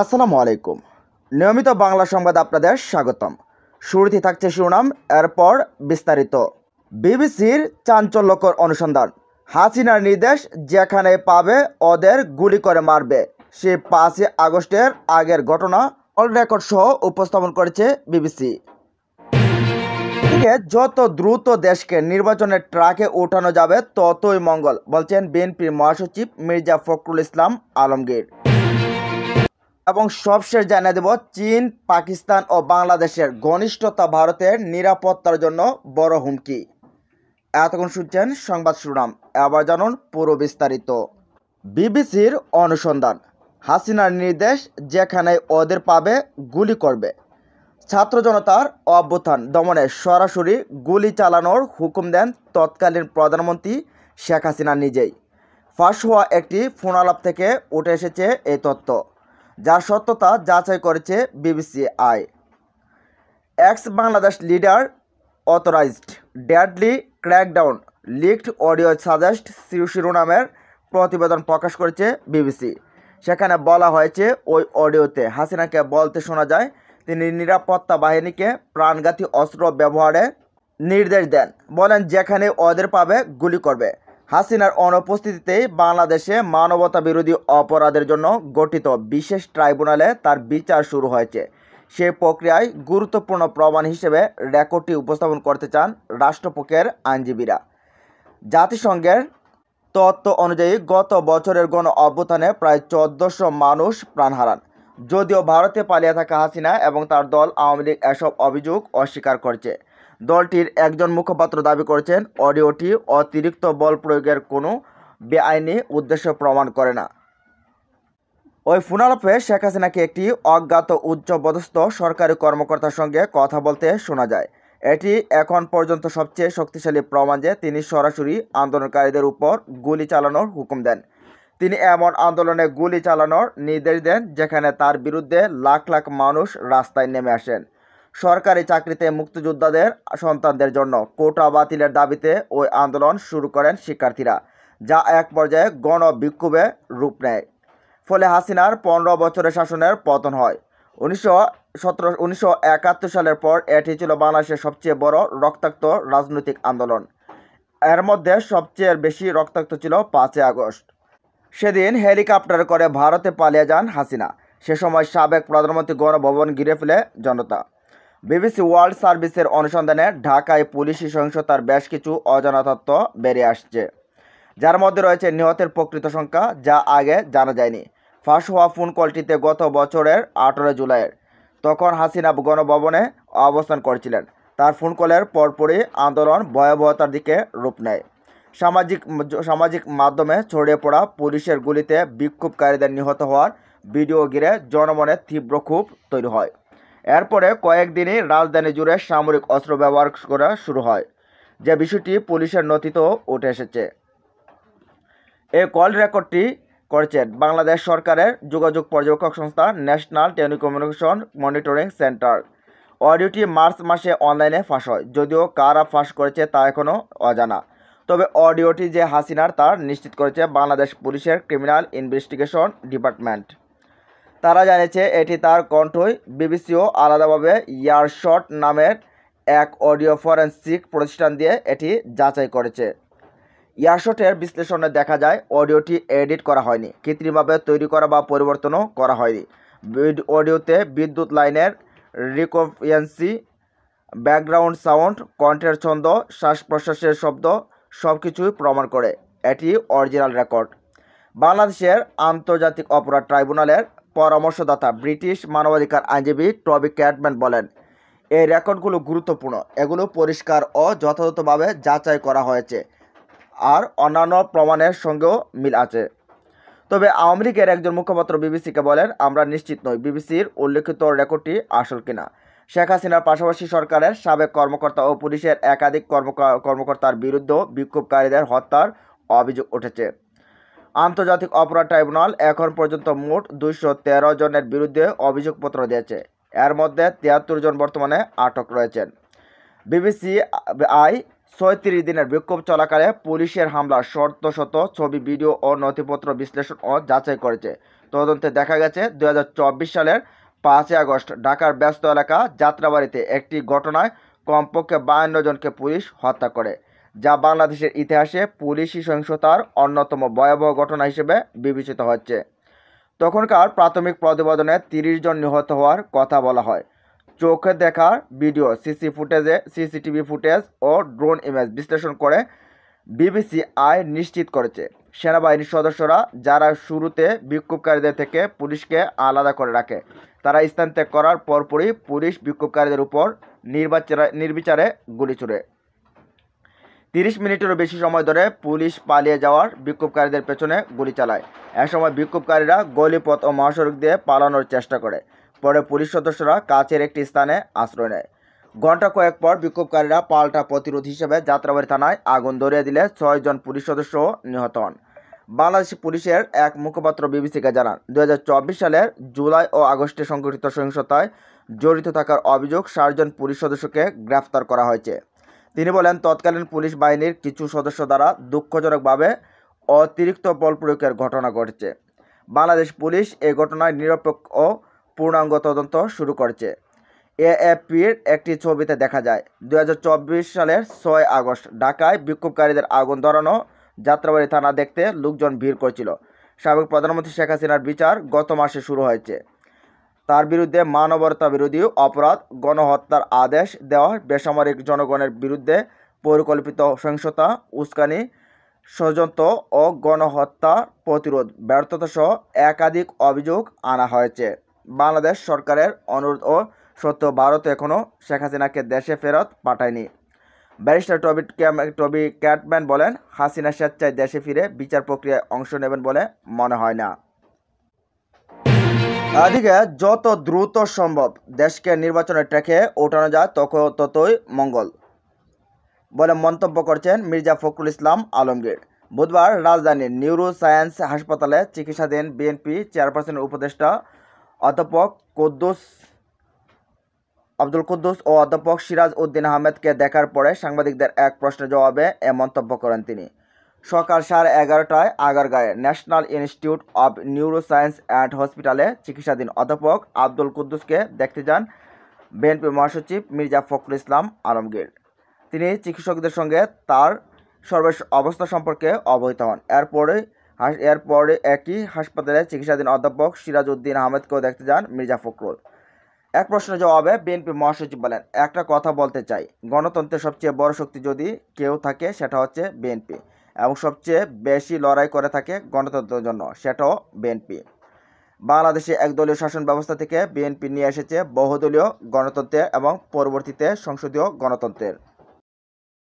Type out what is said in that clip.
আসসালামু আলাইকুম। নিয়মিত বাংলা সংবাদ আপনাদের স্বাগতম। শুরুতে থাকছে শিরোনাম, এরপর বিস্তারিত। বিবিসির চাঞ্চল্যকর অনুসন্ধান, হাসিনার নির্দেশ, যেখানে পাবে ওদের গুলি করে মারবে। সে 5 আগস্টের আগের ঘটনা অল রেকর্ড সহ উপস্থাপন করেছে বিবিসি। যত দ্রুত দেশকে নির্বাচনের ট্রাকে ওঠানো যাবে ততই মঙ্গল, বলছেন বিএনপির মহাসচিব মির্জা ফখরুল ইসলাম আলমগীর। এবং সবশেষ জানিয়ে দেব, চীন, পাকিস্তান ও বাংলাদেশের ঘনিষ্ঠতা ভারতের নিরাপত্তার জন্য বড় হুমকি। এতক্ষণ শুনছেন সংবাদ শিরোনাম, এবার জানুন পুরো বিস্তারিত। বিবিসির অনুসন্ধান, হাসিনার নির্দেশ, যেখানে ওদের পাবে গুলি করবে। ছাত্র জনতার অভ্যুত্থান দমনে সরাসরি গুলি চালানোর হুকুম দেন তৎকালীন প্রধানমন্ত্রী শেখ হাসিনা নিজেই। ফাঁস হওয়া একটি ফোনালাপ থেকে উঠে এসেছে এই তথ্য, যার সত্যতা যাচাই করেছে BBC I. X Bangladesh leader authorised deadly crackdown leaked audio suggest শিরোনামের প্রতিবেদন প্রকাশ করেছে বিবিসি। সেখানে বলা হয়েছে, ওই অডিওতে হাসিনাকে বলতে শোনা যায় তিনি নিরাপত্তা বাহিনীকে প্রাণঘাতী অস্ত্র ব্যবহারের নির্দেশ দেন। বলেন, যেখানে ওদের পাবে গুলি করবে। হাসিনার অনুপস্থিতিতেই বাংলাদেশে মানবতা বিরোধী অপরাধের জন্য গঠিত বিশেষ ট্রাইব্যুনালে তার বিচার শুরু হয়েছে। সেই প্রক্রিয়ায় গুরুত্বপূর্ণ প্রমাণ হিসেবে রেকর্ডটি উপস্থাপন করতে চান রাষ্ট্রপক্ষের আইনজীবীরা। জাতিসংঘের তথ্য অনুযায়ী গত বছরের গণ অভ্যুত্থানে প্রায় 1400 মানুষ প্রাণ হারান। যদিও ভারতে পালিয়ে থাকা হাসিনা এবং তার দল আওয়ামী লীগ এসব অভিযোগ অস্বীকার করছে। দলটির একজন মুখপাত্র দাবি করেছেন, অডিওটি অতিরিক্ত বল প্রয়োগের কোনো বেআইনি উদ্দেশ্য প্রমাণ করে না। ওই ফোনালাপে শেখ হাসিনাকে একটি অজ্ঞাত উচ্চপদস্থ সরকারি কর্মকর্তার সঙ্গে কথা বলতে শোনা যায়। এটি এখন পর্যন্ত সবচেয়ে শক্তিশালী প্রমাণ যে তিনি সরাসরি আন্দোলনকারীদের উপর গুলি চালানোর হুকুম দেন। তিনি এমন আন্দোলনে গুলি চালানোর নির্দেশ দেন যেখানে তার বিরুদ্ধে লাখ লাখ মানুষ রাস্তায় নেমে আসেন। সরকারি চাকরিতে মুক্তিযোদ্ধাদের সন্তানদের জন্য কোটা বাতিলের দাবিতে ওই আন্দোলন শুরু করেন শিক্ষার্থীরা, যা এক পর্যায়ে গণবিক্ষোভে রূপ নেয়। ফলে হাসিনার 15 বছরের শাসনের পতন হয়। 1971 সালের পর এটি ছিল বাংলাদেশের সবচেয়ে বড় রক্তাক্ত রাজনৈতিক আন্দোলন। এর মধ্যে সবচেয়ে বেশি রক্তাক্ত ছিল 5 আগস্ট। সেদিন হেলিকপ্টারে করে ভারতে পালিয়ে যান হাসিনা। সে সময় সাবেক প্রধানমন্ত্রী গণভবন ঘিরে ফেলে জনতা। বিবিসি ওয়ার্ল্ড সার্ভিসের অনুসন্ধানে ঢাকায় পুলিশি সহিংসতার বেশ কিছু অজানা তথ্য বেরিয়ে আসছে, যার মধ্যে রয়েছে নিহতের প্রকৃত সংখ্যা, যা আগে জানা যায়নি। ফাঁস হওয়া ফোন কলটিতে গত বছরের 18 জুলাইয়ের, তখন হাসিনা গণভবনে অবস্থান করছিলেন। তার ফোন কলের পরপরই আন্দোলন ভয়াবহতার দিকে রূপ নেয়। সামাজিক মাধ্যমে ছড়িয়ে পড়া পুলিশের গুলিতে বিক্ষোভকারীদের নিহত হওয়ার ভিডিও ঘিরে জনমনে তীব্র ক্ষোভ তৈরি হয়। এরপরে কয়েকদিনই রাজধানী জুড়ে সামরিক অস্ত্র ব্যবহার করা শুরু হয়, যে বিষয়টি পুলিশের নথিতেও উঠে এসেছে। এই কল রেকর্ডটি করেছেন বাংলাদেশ সরকারের যোগাযোগ পর্যবেক্ষক সংস্থা ন্যাশনাল টেলিকমিউনিকেশন মনিটরিং সেন্টার। অডিওটি মার্চ মাসে অনলাইনে ফাঁস হয়, যদিও কারা ফাঁস করেছে তা এখনও অজানা। তবে অডিওটি যে হাসিনার তা নিশ্চিত করেছে বাংলাদেশ পুলিশের ক্রিমিনাল ইনভেস্টিগেশন ডিপার্টমেন্ট। তারা জানিয়েছে এটি তার কণ্ঠই। বিবিসিও আলাদাভাবে ইয়ারশট নামের এক অডিও ফরেনসিক প্রতিষ্ঠান দিয়ে এটি যাচাই করেছে। ইয়ারশটের বিশ্লেষণে দেখা যায় অডিওটি এডিট করা হয়নি, কৃত্রিমভাবে তৈরি করা বা পরিবর্তনও করা হয়নি। অডিওতে বিদ্যুৎ লাইনের রিকোয়েন্সি, ব্যাকগ্রাউন্ড সাউন্ড, কণ্ঠের ছন্দ, শ্বাস প্রশ্বাসের শব্দ সবকিছুই প্রমাণ করে এটি অরিজিনাল রেকর্ড। বাংলাদেশের আন্তর্জাতিক অপরাধ ট্রাইব্যুনালের পরামর্শদাতা ব্রিটিশ মানবাধিকার আইনজীবী টবি ক্যাটম্যান বলেন, এই রেকর্ডগুলো গুরুত্বপূর্ণ, এগুলো পরিষ্কার ও যথাযথভাবে যাচাই করা হয়েছে আর অন্যান্য প্রমাণের সঙ্গেও মিল আছে। তবে আওয়ামী লীগের একজন মুখপাত্র বিবিসিকে বলেন, আমরা নিশ্চিত নই বিবিসির উল্লেখিত রেকর্ডটি আসল কিনা। শেখ হাসিনার পাশাপাশি সরকারের সাবেক কর্মকর্তা ও পুলিশের একাধিক কর্মকর্তার বিরুদ্ধেও বিক্ষোভকারীদের হত্যার অভিযোগ উঠেছে। আন্তর্জাতিক অপরাধ ট্রাইব্যুনাল এখন পর্যন্ত মোট 213 জনের বিরুদ্ধে অভিযোগপত্র দিয়েছে। এর মধ্যে 73 জন বর্তমানে আটক রয়েছেন। বিবিসি আই 36 দিনের বিক্ষোভ চলাকালে পুলিশের হামলার শত শত ছবি, ভিডিও ও নথিপত্র বিশ্লেষণ ও যাচাই করেছে। তদন্তে দেখা গেছে 2024 সালের 5 আগস্ট ঢাকার ব্যস্ত এলাকা যাত্রাবাড়িতে একটি ঘটনায় কমপক্ষে 52 জনকে পুলিশ হত্যা করে, যা বাংলাদেশের ইতিহাসে পুলিশি সহিংসতার অন্যতম ভয়াবহ ঘটনা হিসেবে বিবেচিত হচ্ছে। তখনকার প্রাথমিক প্রতিবেদনে 30 জন নিহত হওয়ার কথা বলা হয়। চোখে দেখা ভিডিও, সিসিটিভি ফুটেজ ও ড্রোন ইমেজ বিশ্লেষণ করে বিবিসি আই নিশ্চিত করেছে, সেনাবাহিনীর সদস্যরা যারা শুরুতে বিক্ষোভকারীদের থেকে পুলিশকে আলাদা করে রাখে, তারা স্থান ত্যাগ করার পরপরই পুলিশ বিক্ষোভকারীদের উপর নির্বিচারে গুলি ছুড়ে। 30 মিনিটেরও বেশি সময় ধরে পুলিশ পালিয়ে যাওয়ার বিক্ষোভকারীদের পেছনে গুলি চালায়। এসময় বিক্ষোভকারীরা গলিপথ ও মহাসড়ক দিয়ে পালানোর চেষ্টা করে। পরে পুলিশ সদস্যরা কাছের একটি স্থানে আশ্রয় নেয়। ঘণ্টা কয়েক পর বিক্ষোভকারীরা পাল্টা প্রতিরোধ হিসেবে যাত্রাবাড়ি থানায় আগুন ধরিয়ে দিলে 6 জন পুলিশ সদস্যও নিহত হন। বাংলাদেশ পুলিশের এক মুখপাত্র বিবিসিকে জানান, 2024 সালের জুলাই ও আগস্টে সংঘটিত সহিংসতায় জড়িত থাকার অভিযোগ 60 জন পুলিশ সদস্যকে গ্রেফতার করা হয়েছে। তিনি বলেন, তৎকালীন পুলিশ বাহিনীর কিছু সদস্য দ্বারা দুঃখজনকভাবে অতিরিক্ত বল প্রয়োগের ঘটনা ঘটেছে। বাংলাদেশ পুলিশ এই ঘটনায় নিরপেক্ষ ও পূর্ণাঙ্গ তদন্ত শুরু করেছে। এএফপির একটি ছবিতে দেখা যায়, 2024 সালের 6 আগস্ট ঢাকায় বিক্ষোভকারীদের আগুন ধরানো যাত্রাবাড়ি থানা দেখতে লোকজন ভিড় করছিল। সাবেক প্রধানমন্ত্রী শেখ হাসিনার বিচার গত মাসে শুরু হয়েছে। তার বিরুদ্ধে মানবতা বিরোধী অপরাধ, গণহত্যার আদেশ দেওয়া, বেসামরিক জনগণের বিরুদ্ধে পরিকল্পিত সহিংসতা, উস্কানি, ষড়যন্ত্র ও গণহত্যা প্রতিরোধ ব্যর্থতা সহ একাধিক অভিযোগ আনা হয়েছে। বাংলাদেশ সরকারের অনুরোধ ও সত্ত্বেও ভারত এখনও শেখ হাসিনাকে দেশে ফেরত পাঠায়নি। ব্যারিস্টার টবি ক্যাটম্যান বলেন, হাসিনা স্বেচ্ছায় দেশে ফিরে বিচার প্রক্রিয়ায় অংশ নেবেন বলে মনে হয় না। এদিকে যত দ্রুত সম্ভব দেশকে নির্বাচনের ট্র্যাকে ওঠানো যায় ততই মঙ্গল বলে মন্তব্য করছেন মির্জা ফখরুল ইসলাম আলমগীর। বুধবার রাজধানীর নিউরো সায়েন্স হাসপাতালে চিকিৎসাধীন বিএনপি চেয়ারপারসনের উপদেষ্টা অধ্যাপক আব্দুল কুদ্দুস ও অধ্যাপক সিরাজ উদ্দিন আহমেদকে দেখার পরে সাংবাদিকদের এক প্রশ্নের জবাবে এ মন্তব্য করেন তিনি। সকাল 11:30টায় আগারগাঁয়ে national institute of neuroscience and হসপিটালে চিকিৎসাধীন অধ্যাপক আব্দুল কুদ্দুসকে দেখতে যান বিএনপি মহাসচিব মির্জা ফখরুল ইসলাম আলমগীর। তিনি চিকিৎসকদের সঙ্গে তার সর্বশেষ অবস্থা সম্পর্কে অবহিত হন। এরপরে একই হাসপাতালে চিকিৎসাধীন অধ্যাপক সিরাজ উদ্দিন আহমেদকেও দেখতে যান মির্জা ফখরুল। এক প্রশ্নের জবাবে বিএনপি মহাসচিব বলেন, একটা কথা বলতে চাই, গণতন্ত্রের সবচেয়ে বড় শক্তি যদি কেউ থাকে সেটা হচ্ছে বিএনপি, এবং সবচেয়ে বেশি লড়াই করে থাকে গণতন্ত্রের জন্য সেটাও বিএনপি। বাংলাদেশে একদলীয় শাসন ব্যবস্থা থেকে বিএনপি নিয়ে এসেছে বহুদলীয় গণতন্ত্রের এবং পরবর্তীতে সংসদীয় গণতন্ত্রের।